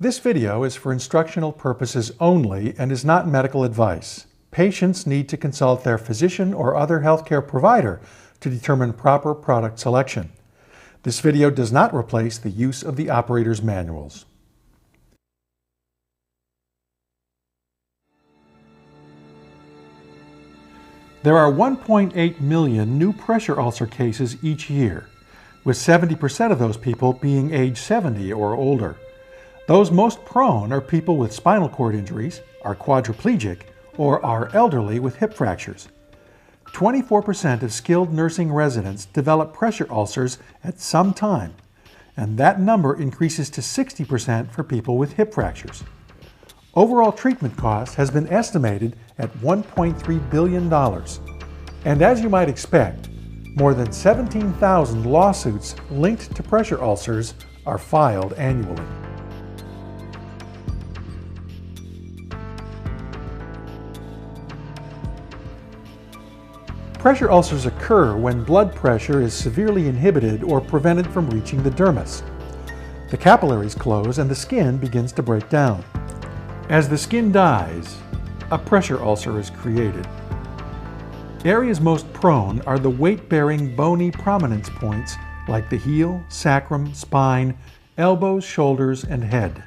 This video is for instructional purposes only and is not medical advice. Patients need to consult their physician or other healthcare provider to determine proper product selection. This video does not replace the use of the operator's manuals. There are 1.8 million new pressure ulcer cases each year, with 70% of those people being age 70 or older. Those most prone are people with spinal cord injuries, are quadriplegic, or are elderly with hip fractures. 24% of skilled nursing residents develop pressure ulcers at some time, and that number increases to 60% for people with hip fractures. Overall treatment cost has been estimated at $1.3 billion. And as you might expect, more than 17,000 lawsuits linked to pressure ulcers are filed annually. Pressure ulcers occur when blood pressure is severely inhibited or prevented from reaching the dermis. The capillaries close and the skin begins to break down. As the skin dies, a pressure ulcer is created. Areas most prone are the weight-bearing bony prominence points like the heel, sacrum, spine, elbows, shoulders, and head.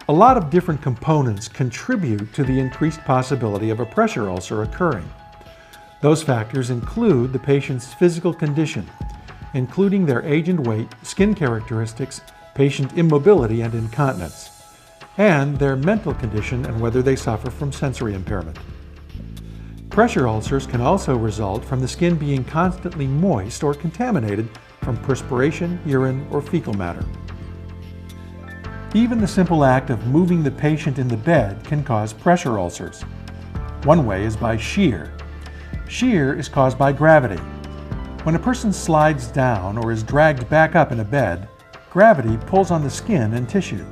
A lot of different components contribute to the increased possibility of a pressure ulcer occurring. Those factors include the patient's physical condition, including their age and weight, skin characteristics, patient immobility and incontinence, and their mental condition and whether they suffer from sensory impairment. Pressure ulcers can also result from the skin being constantly moist or contaminated from perspiration, urine, or fecal matter. Even the simple act of moving the patient in the bed can cause pressure ulcers. One way is by shear. Shear is caused by gravity. When a person slides down or is dragged back up in a bed, gravity pulls on the skin and tissue.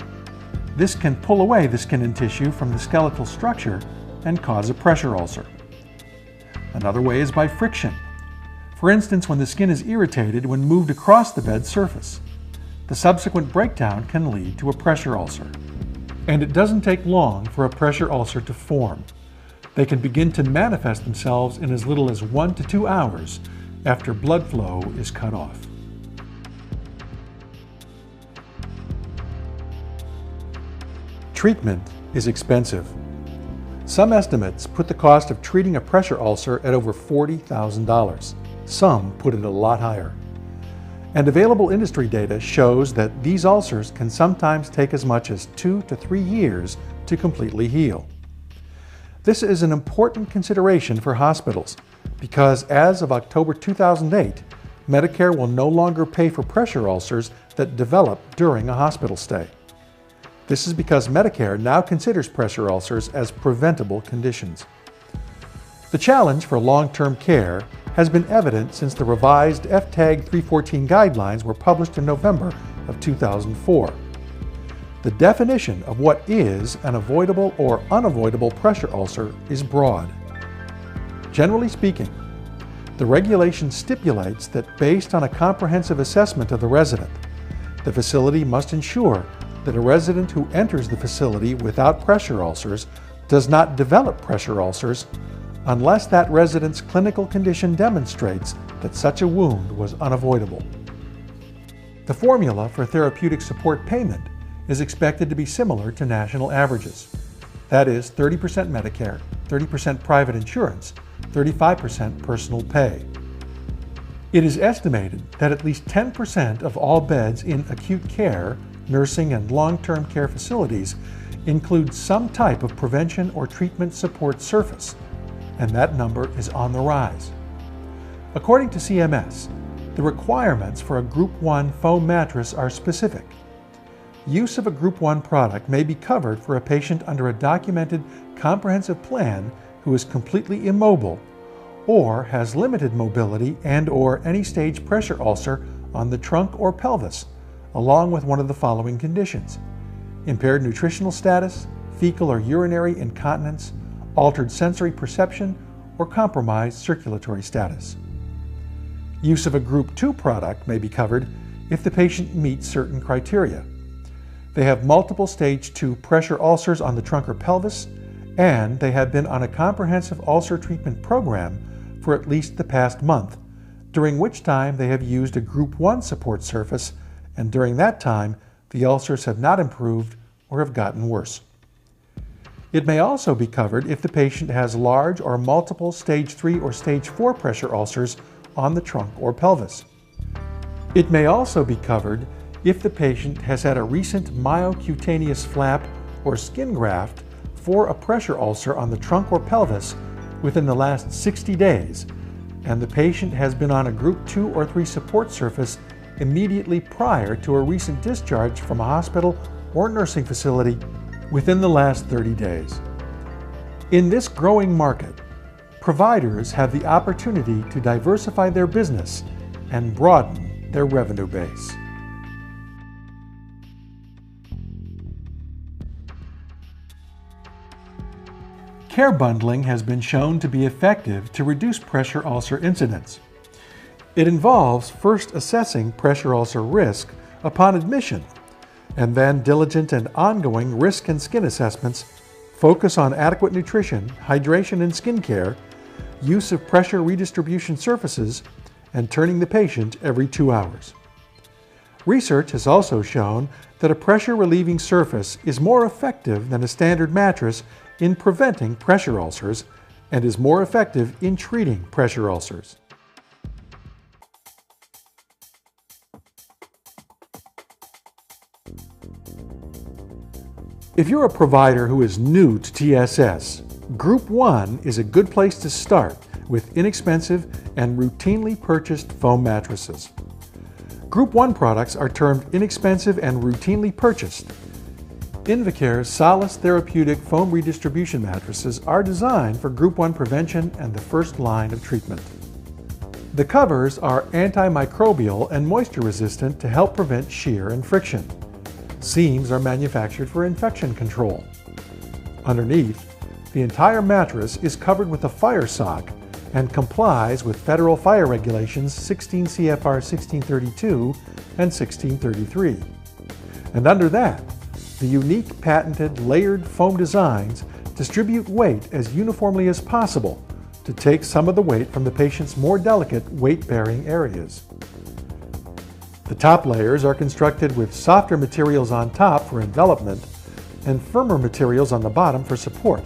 This can pull away the skin and tissue from the skeletal structure and cause a pressure ulcer. Another way is by friction. For instance, when the skin is irritated when moved across the bed surface. The subsequent breakdown can lead to a pressure ulcer. And it doesn't take long for a pressure ulcer to form. They can begin to manifest themselves in as little as 1 to 2 hours after blood flow is cut off. Treatment is expensive. Some estimates put the cost of treating a pressure ulcer at over $40,000. Some put it a lot higher. And available industry data shows that these ulcers can sometimes take as much as 2 to 3 years to completely heal. This is an important consideration for hospitals because as of October 2008, Medicare will no longer pay for pressure ulcers that develop during a hospital stay. This is because Medicare now considers pressure ulcers as preventable conditions. The challenge for long-term care has been evident since the revised FTAG 314 guidelines were published in November of 2004. The definition of what is an avoidable or unavoidable pressure ulcer is broad. Generally speaking, the regulation stipulates that based on a comprehensive assessment of the resident, the facility must ensure that a resident who enters the facility without pressure ulcers does not develop pressure ulcers unless that resident's clinical condition demonstrates that such a wound was unavoidable. The formula for therapeutic support payment is expected to be similar to national averages. That is 30% Medicare, 30% private insurance, 35% personal pay. It is estimated that at least 10% of all beds in acute care, nursing, and long-term care facilities include some type of prevention or treatment support surface, and that number is on the rise. According to CMS, the requirements for a Group 1 foam mattress are specific. Use of a Group 1 product may be covered for a patient under a documented comprehensive plan who is completely immobile or has limited mobility and/or any stage pressure ulcer on the trunk or pelvis, along with one of the following conditions: impaired nutritional status, fecal or urinary incontinence, altered sensory perception, or compromised circulatory status. Use of a Group 2 product may be covered if the patient meets certain criteria. They have multiple stage 2 pressure ulcers on the trunk or pelvis, and they have been on a comprehensive ulcer treatment program for at least the past month, during which time they have used a Group 1 support surface, and during that time, the ulcers have not improved or have gotten worse. It may also be covered if the patient has large or multiple stage 3 or stage 4 pressure ulcers on the trunk or pelvis. It may also be covered if the patient has had a recent myocutaneous flap or skin graft for a pressure ulcer on the trunk or pelvis within the last 60 days, and the patient has been on a Group 2 or 3 support surface immediately prior to a recent discharge from a hospital or nursing facility within the last 30 days. In this growing market, providers have the opportunity to diversify their business and broaden their revenue base. Care bundling has been shown to be effective to reduce pressure ulcer incidence. It involves first assessing pressure ulcer risk upon admission, and then diligent and ongoing risk and skin assessments focus on adequate nutrition, hydration and skin care, use of pressure redistribution surfaces, and turning the patient every 2 hours. Research has also shown that a pressure-relieving surface is more effective than a standard mattress in preventing pressure ulcers and is more effective in treating pressure ulcers. If you're a provider who is new to TSS, Group 1 is a good place to start with inexpensive and routinely purchased foam mattresses. Group 1 products are termed inexpensive and routinely purchased. Invacare's Solace Therapeutic foam redistribution mattresses are designed for Group 1 prevention and the first line of treatment. The covers are antimicrobial and moisture resistant to help prevent shear and friction. Seams are manufactured for infection control. Underneath, the entire mattress is covered with a fire sock and complies with federal fire regulations 16 CFR 1632 and 1633. And under that, the unique patented layered foam designs distribute weight as uniformly as possible to take some of the weight from the patient's more delicate weight-bearing areas. The top layers are constructed with softer materials on top for envelopment and firmer materials on the bottom for support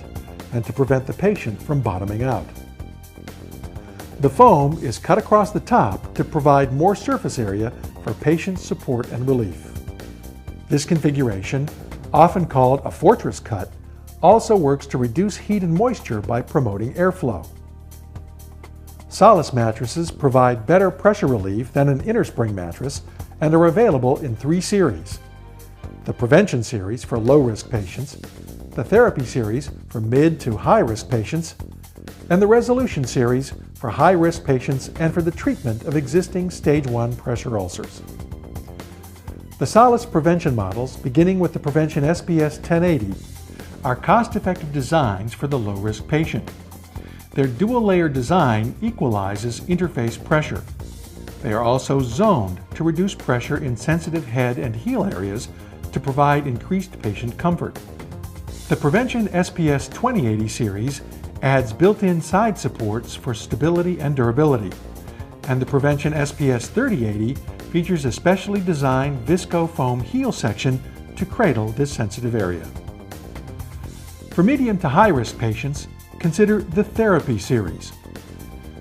and to prevent the patient from bottoming out. The foam is cut across the top to provide more surface area for patient support and relief. This configuration, often called a fortress cut, also works to reduce heat and moisture by promoting airflow. Solace mattresses provide better pressure relief than an innerspring mattress and are available in 3 series: the Prevention series for low-risk patients, the Therapy series for mid to high-risk patients, and the Resolution series for high-risk patients and for the treatment of existing stage 1 pressure ulcers. The Solace Prevention models, beginning with the Prevention SPS 1080, are cost-effective designs for the low-risk patient. Their dual-layer design equalizes interface pressure. They are also zoned to reduce pressure in sensitive head and heel areas to provide increased patient comfort. The Prevention SPS 2080 series adds built-in side supports for stability and durability, and the Prevention SPS 3080 features a specially designed visco foam heel section to cradle this sensitive area. For medium to high-risk patients, consider the Therapy series.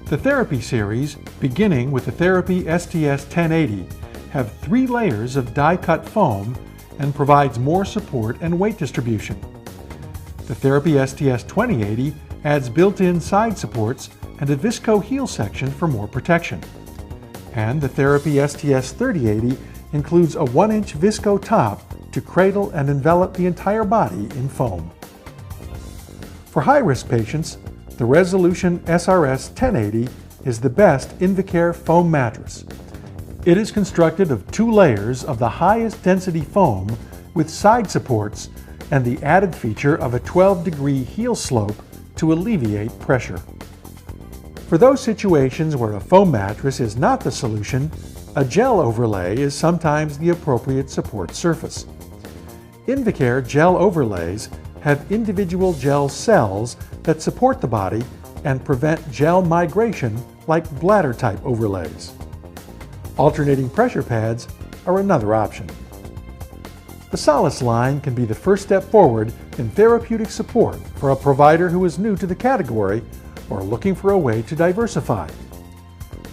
The Therapy series, beginning with the Therapy STS 1080, have 3 layers of die-cut foam and provides more support and weight distribution. The Therapy STS 2080 adds built-in side supports and a visco heel section for more protection. And the Therapy STS 3080 includes a 1-inch visco top to cradle and envelop the entire body in foam. For high-risk patients, the Resolution SRS 1080 is the best Invacare foam mattress. It is constructed of 2 layers of the highest density foam with side supports and the added feature of a 12-degree heel slope to alleviate pressure. For those situations where a foam mattress is not the solution, a gel overlay is sometimes the appropriate support surface. Invacare gel overlays have individual gel cells that support the body and prevent gel migration like bladder-type overlays. Alternating pressure pads are another option. The Solace line can be the first step forward in therapeutic support for a provider who is new to the category or looking for a way to diversify.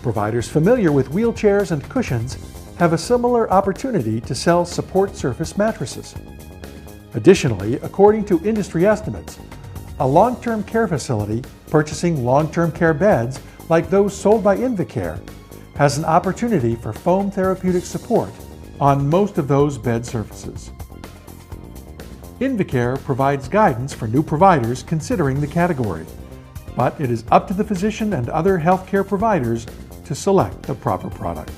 Providers familiar with wheelchairs and cushions have a similar opportunity to sell support surface mattresses. Additionally, according to industry estimates, a long-term care facility purchasing long-term care beds like those sold by Invacare has an opportunity for foam therapeutic support on most of those bed surfaces. Invacare provides guidance for new providers considering the category, but it is up to the physician and other healthcare providers to select the proper product.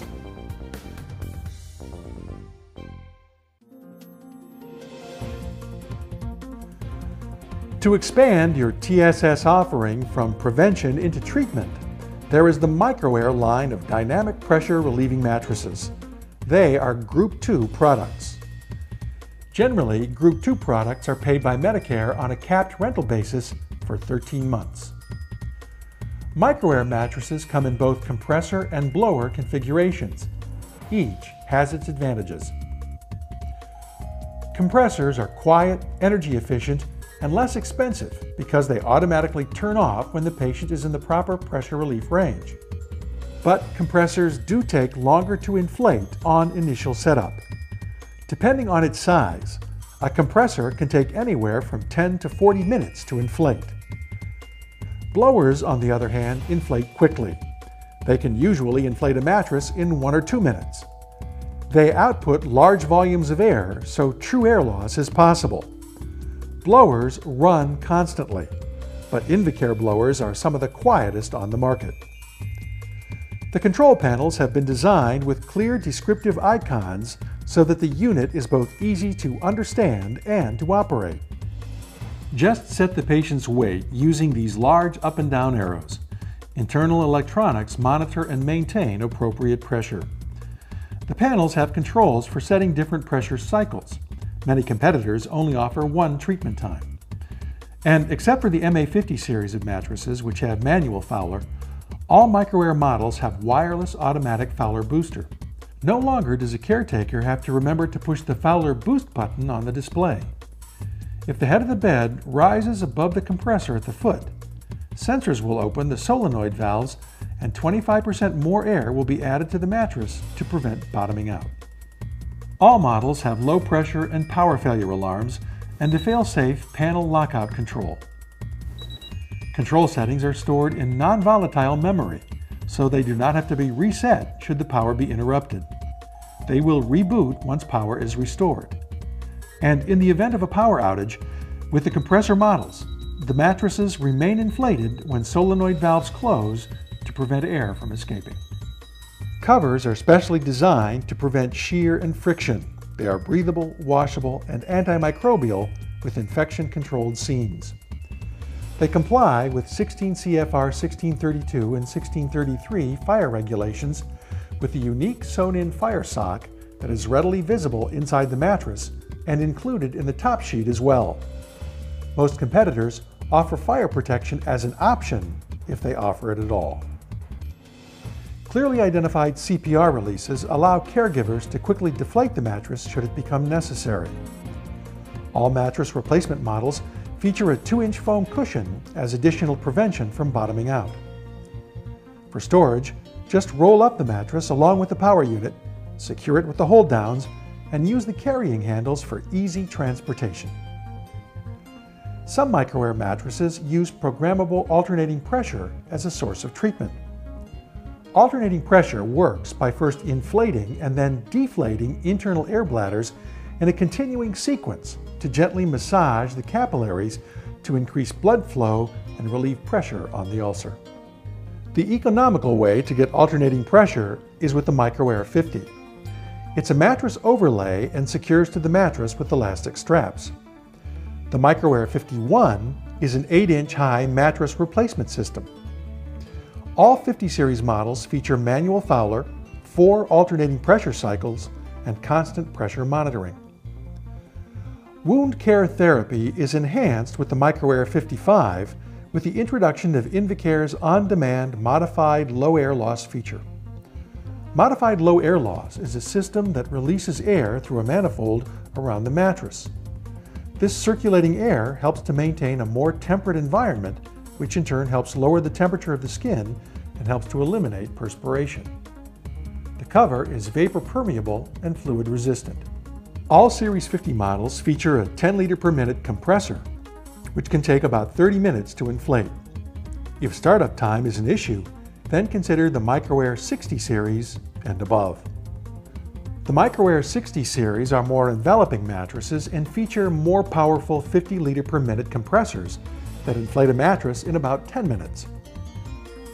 To expand your TSS offering from prevention into treatment, there is the Microair line of dynamic pressure relieving mattresses. They are Group 2 products. Generally, Group 2 products are paid by Medicare on a capped rental basis for 13 months. Microair mattresses come in both compressor and blower configurations. Each has its advantages. Compressors are quiet, energy efficient, and less expensive because they automatically turn off when the patient is in the proper pressure relief range. But compressors do take longer to inflate on initial setup. Depending on its size, a compressor can take anywhere from 10 to 40 minutes to inflate. Blowers, on the other hand, inflate quickly. They can usually inflate a mattress in 1 or 2 minutes. They output large volumes of air, so true air loss is possible. Blowers run constantly, but Invacare blowers are some of the quietest on the market. The control panels have been designed with clear descriptive icons so that the unit is both easy to understand and to operate. Just set the patient's weight using these large up and down arrows. Internal electronics monitor and maintain appropriate pressure. The panels have controls for setting different pressure cycles. Many competitors only offer one treatment time. And except for the MA50 series of mattresses, which have manual Fowler, all Microair models have wireless automatic Fowler booster. No longer does a caretaker have to remember to push the Fowler boost button on the display. If the head of the bed rises above the compressor at the foot, sensors will open the solenoid valves and 25% more air will be added to the mattress to prevent bottoming out. All models have low pressure and power failure alarms and a fail-safe panel lockout control. Control settings are stored in non-volatile memory, so they do not have to be reset should the power be interrupted. They will reboot once power is restored. And in the event of a power outage, with the compressor models, the mattresses remain inflated when solenoid valves close to prevent air from escaping. Covers are specially designed to prevent shear and friction. They are breathable, washable, and antimicrobial with infection-controlled seams. They comply with 16 CFR 1632 and 1633 fire regulations with a unique sewn-in fire sock that is readily visible inside the mattress and included in the top sheet as well. Most competitors offer fire protection as an option if they offer it at all. Clearly identified CPR releases allow caregivers to quickly deflate the mattress should it become necessary. All mattress replacement models feature a 2-inch foam cushion as additional prevention from bottoming out. For storage, just roll up the mattress along with the power unit, secure it with the hold downs, and use the carrying handles for easy transportation. Some Microair mattresses use programmable alternating pressure as a source of treatment. Alternating pressure works by first inflating and then deflating internal air bladders in a continuing sequence to gently massage the capillaries to increase blood flow and relieve pressure on the ulcer. The economical way to get alternating pressure is with the Microair 50. It's a mattress overlay and secures to the mattress with elastic straps. The Microair 51 is an 8-inch high mattress replacement system. All 50 series models feature manual Fowler, 4 alternating pressure cycles, and constant pressure monitoring. Wound care therapy is enhanced with the Microair 55 with the introduction of Invacare's on-demand modified low air loss feature. Modified low air loss is a system that releases air through a manifold around the mattress. This circulating air helps to maintain a more temperate environment, which in turn helps lower the temperature of the skin and helps to eliminate perspiration. The cover is vapor permeable and fluid resistant. All Series 50 models feature a 10-liter per minute compressor, which can take about 30 minutes to inflate. If startup time is an issue, then consider the Microair 60 series and above. The Microair 60 series are more enveloping mattresses and feature more powerful 50-liter per minute compressors that inflate a mattress in about 10 minutes.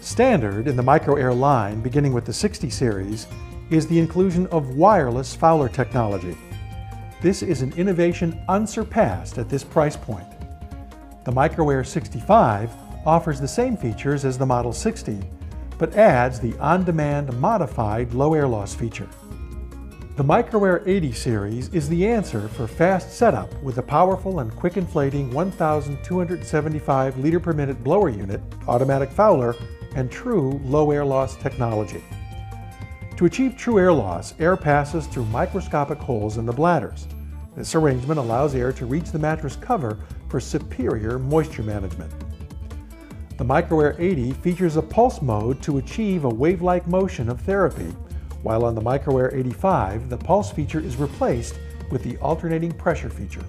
Standard in the Microair line, beginning with the 60 series, is the inclusion of wireless Fowler technology. This is an innovation unsurpassed at this price point. The Microair 65 offers the same features as the Model 60, but adds the on-demand modified low air loss feature. The Microair 80 series is the answer for fast setup with a powerful and quick inflating 1,275 liter per minute blower unit, automatic Fowler, and true low air loss technology. To achieve true air loss, air passes through microscopic holes in the bladders. This arrangement allows air to reach the mattress cover for superior moisture management. The Microair 80 features a pulse mode to achieve a wave-like motion of therapy, while on the Microair 85, the pulse feature is replaced with the alternating pressure feature.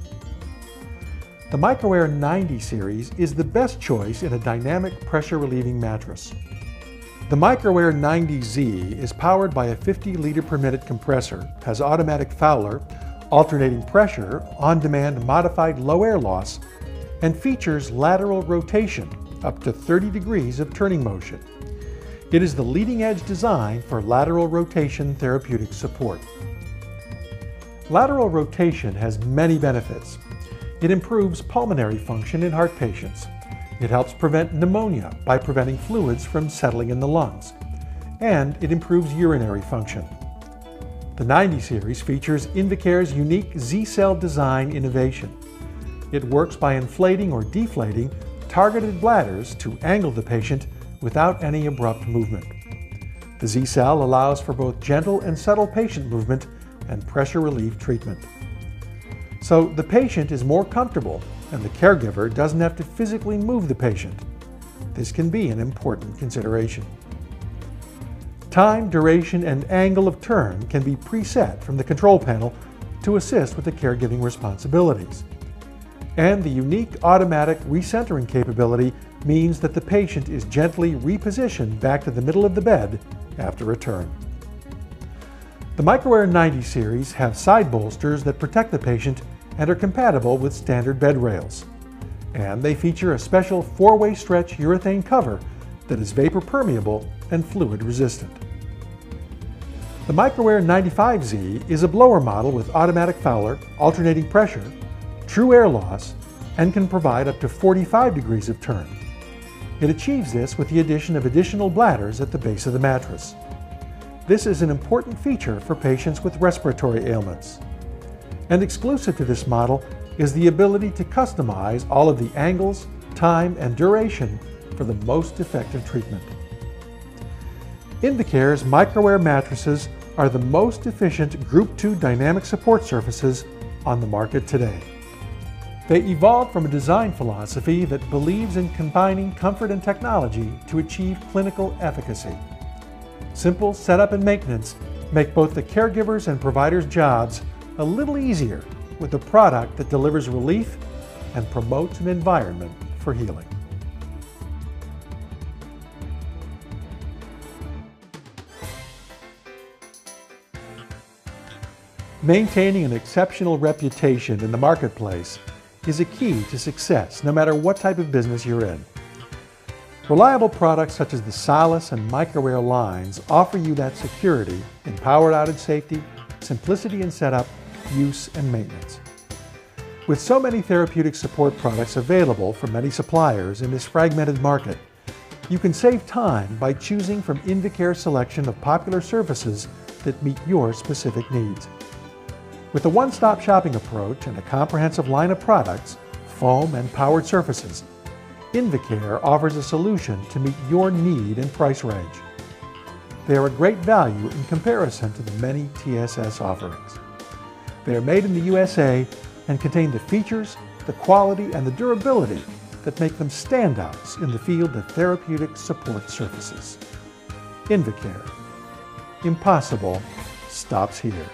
The Microair 90 series is the best choice in a dynamic pressure-relieving mattress. The Microair 90Z is powered by a 50-liter per minute compressor, has automatic Fowler, alternating pressure, on-demand modified low air loss, and features lateral rotation, up to 30 degrees of turning motion. It is the leading-edge design for lateral rotation therapeutic support. Lateral rotation has many benefits. It improves pulmonary function in heart patients. It helps prevent pneumonia by preventing fluids from settling in the lungs. And it improves urinary function. The 90 series features Invacare's unique Z-cell design innovation. It works by inflating or deflating targeted bladders to angle the patient without any abrupt movement. The Z-cell allows for both gentle and subtle patient movement and pressure relief treatment. So the patient is more comfortable and the caregiver doesn't have to physically move the patient. This can be an important consideration. Time, duration, and angle of turn can be preset from the control panel to assist with the caregiving responsibilities. And the unique automatic recentering capability means that the patient is gently repositioned back to the middle of the bed after a turn. The Microair 90 series have side bolsters that protect the patient and are compatible with standard bed rails. And they feature a special 4-way stretch urethane cover that is vapor permeable and fluid resistant. The Microair 95Z is a blower model with automatic Fowler, alternating pressure, true air loss, and can provide up to 45 degrees of turn. It achieves this with the addition of additional bladders at the base of the mattress. This is an important feature for patients with respiratory ailments. And exclusive to this model is the ability to customize all of the angles, time, and duration for the most effective treatment. Invacare's Microair mattresses are the most efficient Group 2 dynamic support surfaces on the market today. They evolved from a design philosophy that believes in combining comfort and technology to achieve clinical efficacy. Simple setup and maintenance make both the caregivers' and providers' jobs a little easier with a product that delivers relief and promotes an environment for healing. Maintaining an exceptional reputation in the marketplace is a key to success, no matter what type of business you're in. Reliable products such as the Solace and Microair lines offer you that security in power outage safety, simplicity in setup, use, and maintenance. With so many therapeutic support products available from many suppliers in this fragmented market, you can save time by choosing from Invacare's selection of popular services that meet your specific needs. With a one-stop shopping approach and a comprehensive line of products, foam and powered surfaces, Invacare offers a solution to meet your need and price range. They are a great value in comparison to the many TSS offerings. They are made in the USA and contain the features, the quality, and the durability that make them standouts in the field of therapeutic support surfaces. Invacare. Impossible stops here.